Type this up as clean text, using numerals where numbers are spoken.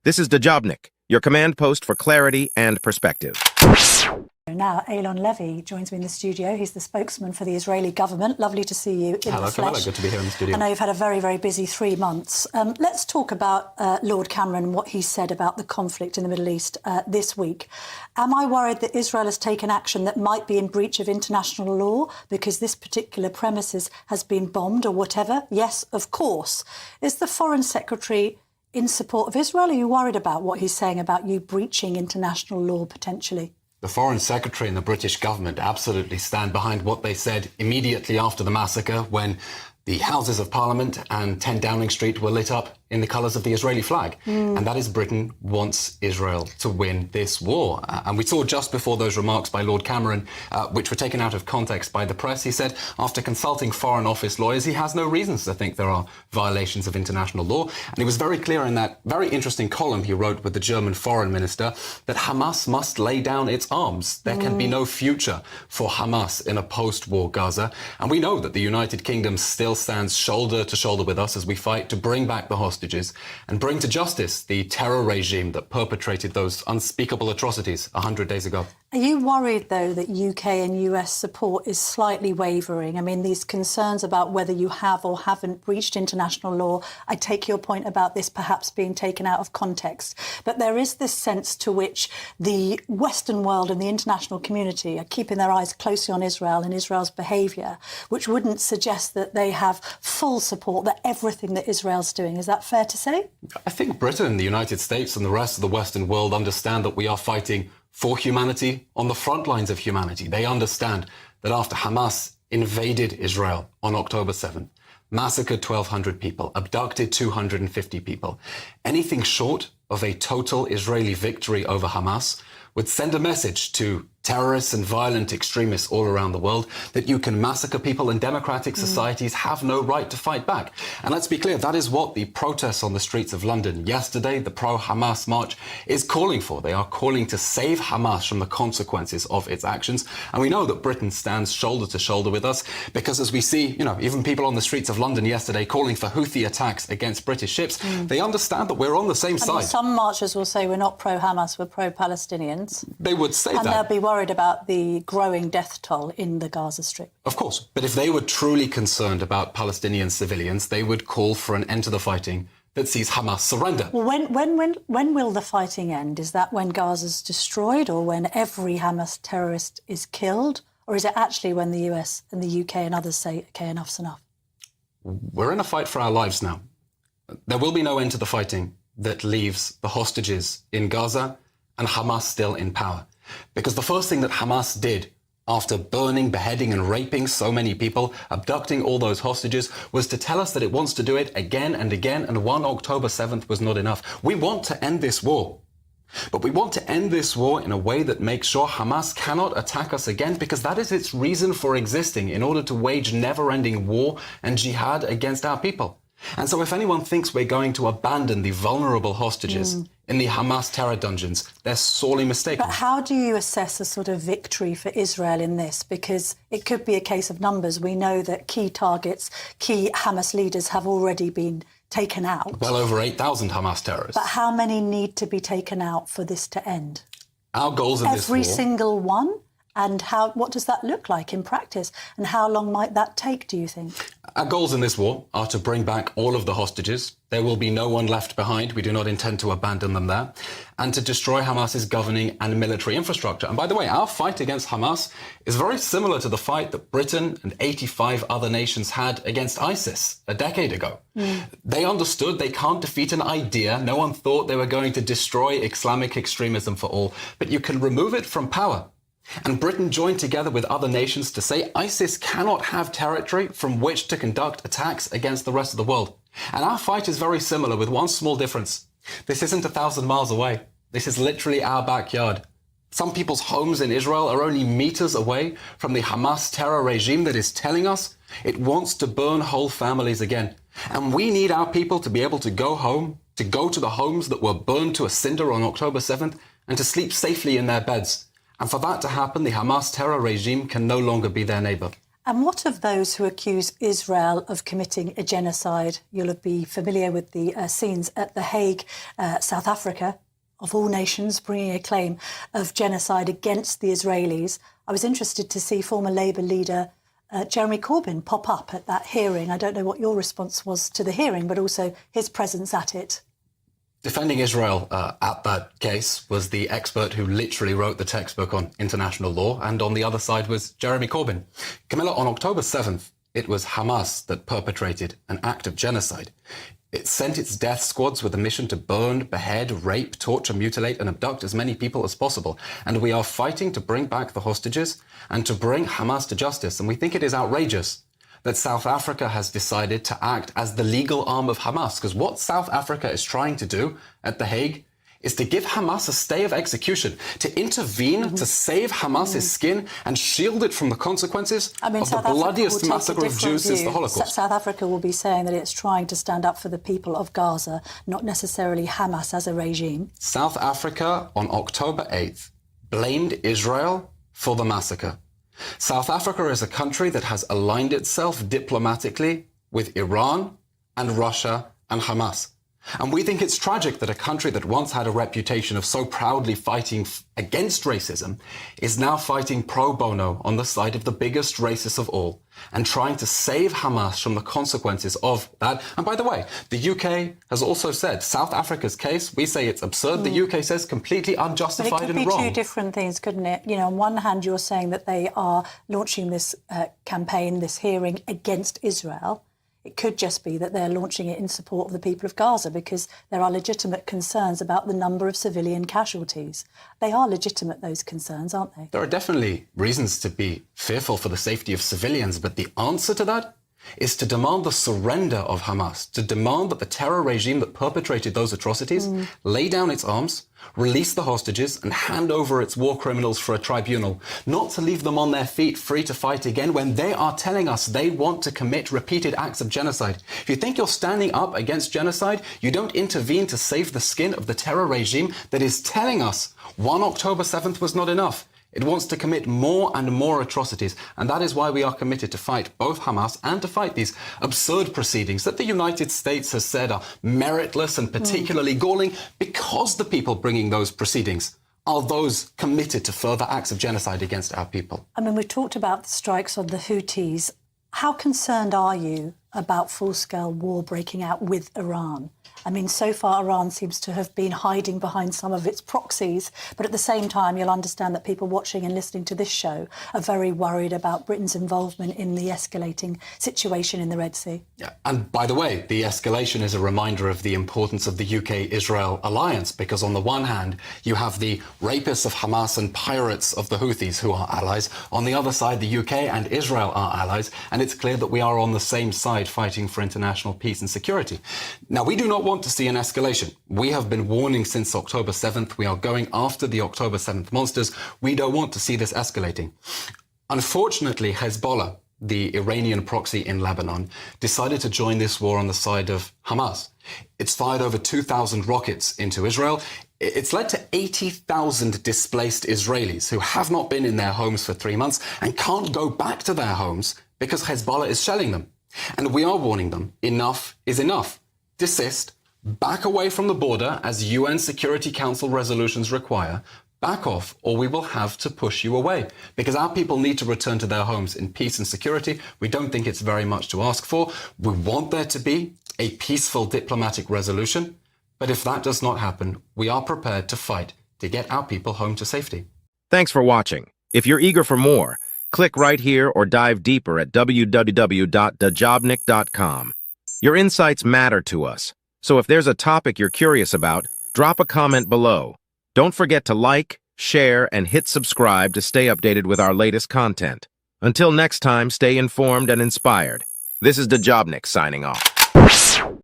This is Dejobnik, your command post for clarity and perspective. Now, Eylon Levy joins me in the studio. He's the spokesman for the Israeli government. Lovely to see you in the flesh. Hello, good to be here in the studio. I know you've had a very, very busy 3 months. Let's talk about Lord Cameron and what he said about the conflict in the Middle East this week. Am I worried that Israel has taken action that might be in breach of international law because this particular premises has been bombed or whatever? Yes, of course. Is the Foreign Secretary in support of Israel? Are you worried about what he's saying about you breaching international law potentially? The Foreign Secretary and the British government absolutely stand behind what they said immediately after the massacre when the Houses of Parliament and 10 Downing Street were lit up in the colours of the Israeli flag. And that is Britain wants Israel to win this war. And we saw just before those remarks by Lord Cameron, which were taken out of context by the press, he said, after consulting Foreign Office lawyers, he has no reasons to think there are violations of international law. And he was very clear in that very interesting column he wrote with the German foreign minister that Hamas must lay down its arms. There can be no future for Hamas in a post-war Gaza. And we know that the United Kingdom still stands shoulder to shoulder with us as we fight to bring back the hostages and bring to justice the terror regime that perpetrated those unspeakable atrocities 100 days ago. Are you worried, though, that UK and US support is slightly wavering? I mean, these concerns about whether you have or haven't breached international law, I take your point about this perhaps being taken out of context. But there is this sense to which the Western world and the international community are keeping their eyes closely on Israel and Israel's behaviour, which wouldn't suggest that they have full support, that everything that Israel's doing. Is that fair to say? I think Britain, the United States and the rest of the Western world understand that we are fighting for humanity on the front lines of humanity. They understand that after Hamas invaded Israel on October 7th, massacred 1,200 people, abducted 250 people, anything short of a total Israeli victory over Hamas would send a message to terrorists and violent extremists all around the world that you can massacre people and democratic societies have no right to fight back. And let's be clear, that is what the protests on the streets of London yesterday, the pro-Hamas march, is calling for. They are calling to save Hamas from the consequences of its actions. And we know that Britain stands shoulder to shoulder with us because as we see, even people on the streets of London yesterday calling for Houthi attacks against British ships, they understand that we're on the same side. Some marchers will say we're not pro-Hamas, we're pro-Palestinians. They would say that. And they'll be worried about the growing death toll in the Gaza Strip. Of course, but if they were truly concerned about Palestinian civilians, they would call for an end to the fighting that sees Hamas surrender. Well, when will the fighting end? Is that when Gaza's destroyed or when every Hamas terrorist is killed? Or is it actually when the US and the UK and others say, OK, enough's enough? We're in a fight for our lives now. There will be no end to the fighting that leaves the hostages in Gaza and Hamas still in power. Because the first thing that Hamas did after burning, beheading and raping so many people, abducting all those hostages, was to tell us that it wants to do it again and again, and one October 7th was not enough. We want to end this war. But we want to end this war in a way that makes sure Hamas cannot attack us again, because that is its reason for existing, in order to wage never-ending war and jihad against our people. And so if anyone thinks we're going to abandon the vulnerable hostages in the Hamas terror dungeons, they're sorely mistaken. But how do you assess a sort of victory for Israel in this? Because it could be a case of numbers. We know that key targets, key Hamas leaders have already been taken out. Well over 8,000 Hamas terrorists. But how many need to be taken out for this to end? Our goals in this war... Every single one? And what does that look like in practice? And how long might that take, do you think? Our goals in this war are to bring back all of the hostages. There will be no one left behind. We do not intend to abandon them there. And to destroy Hamas's governing and military infrastructure. And by the way, our fight against Hamas is very similar to the fight that Britain and 85 other nations had against ISIS a decade ago. They understood they can't defeat an idea. No one thought they were going to destroy Islamic extremism for all. But you can remove it from power. And Britain joined together with other nations to say ISIS cannot have territory from which to conduct attacks against the rest of the world. And our fight is very similar, with one small difference. This isn't 1,000 miles away. This is literally our backyard. Some people's homes in Israel are only meters away from the Hamas terror regime that is telling us it wants to burn whole families again. And we need our people to be able to go home, to go to the homes that were burned to a cinder on October 7th, and to sleep safely in their beds. And for that to happen, the Hamas terror regime can no longer be their neighbour. And what of those who accuse Israel of committing a genocide? You'll be familiar with the scenes at The Hague, South Africa, of all nations, bringing a claim of genocide against the Israelis. I was interested to see former Labour leader Jeremy Corbyn pop up at that hearing. I don't know what your response was to the hearing, but also his presence at it. Defending Israel at that case was the expert who literally wrote the textbook on international law, and on the other side was Jeremy Corbyn. Camilla, on October 7th, it was Hamas that perpetrated an act of genocide. It sent its death squads with a mission to burn, behead, rape, torture, mutilate, and abduct as many people as possible. And we are fighting to bring back the hostages and to bring Hamas to justice. And we think it is outrageous that South Africa has decided to act as the legal arm of Hamas. Because what South Africa is trying to do at The Hague is to give Hamas a stay of execution, to intervene, to save Hamas's skin and shield it from the consequences of the bloodiest massacre of Jews since the Holocaust. South Africa will be saying that it's trying to stand up for the people of Gaza, not necessarily Hamas as a regime. South Africa, on October 8th, blamed Israel for the massacre. South Africa is a country that has aligned itself diplomatically with Iran and Russia and Hamas. And we think it's tragic that a country that once had a reputation of so proudly fighting against racism is now fighting pro bono on the side of the biggest racist of all and trying to save Hamas from the consequences of that. And by the way, the UK has also said South Africa's case, we say it's absurd. The UK says completely unjustified and wrong. But it could be two different things, couldn't it? You know, on one hand, you're saying that they are launching this campaign, this hearing against Israel. It could just be that they're launching it in support of the people of Gaza because there are legitimate concerns about the number of civilian casualties. They are legitimate, those concerns, aren't they? There are definitely reasons to be fearful for the safety of civilians, but the answer to that is to demand the surrender of Hamas, to demand that the terror regime that perpetrated those atrocities lay down its arms, release the hostages, and hand over its war criminals for a tribunal, not to leave them on their feet free to fight again when they are telling us they want to commit repeated acts of genocide. If you think you're standing up against genocide, you don't intervene to save the skin of the terror regime that is telling us one October 7th was not enough. It wants to commit more and more atrocities, and that is why we are committed to fight both Hamas and to fight these absurd proceedings that the United States has said are meritless and particularly galling because the people bringing those proceedings are those committed to further acts of genocide against our people. I mean, we've talked about the strikes on the Houthis. How concerned are you about full-scale war breaking out with Iran? I mean, so far Iran seems to have been hiding behind some of its proxies, but at the same time, you'll understand that people watching and listening to this show are very worried about Britain's involvement in the escalating situation in the Red Sea. Yeah. And by the way, the escalation is a reminder of the importance of the UK-Israel alliance, because on the one hand, you have the rapists of Hamas and pirates of the Houthis who are allies. On the other side, the UK and Israel are allies, and it's clear that we are on the same side fighting for international peace and security. Now, we do not want to see an escalation. We have been warning since October 7th. We are going after the October 7th monsters. We don't want to see this escalating. Unfortunately, Hezbollah, the Iranian proxy in Lebanon, decided to join this war on the side of Hamas. It's fired over 2,000 rockets into Israel. It's led to 80,000 displaced Israelis who have not been in their homes for 3 months and can't go back to their homes because Hezbollah is shelling them. And we are warning them, enough is enough. Desist, back away from the border as UN Security Council resolutions require, back off or we will have to push you away. Because our people need to return to their homes in peace and security. We don't think it's very much to ask for. We want there to be a peaceful diplomatic resolution. But if that does not happen, we are prepared to fight to get our people home to safety. Thanks for watching. If you're eager for more, click right here or dive deeper at www.dejobnik.com. Your insights matter to us, so if there's a topic you're curious about, drop a comment below. Don't forget to like, share, and hit subscribe to stay updated with our latest content. Until next time, stay informed and inspired. This is Dejobnik signing off.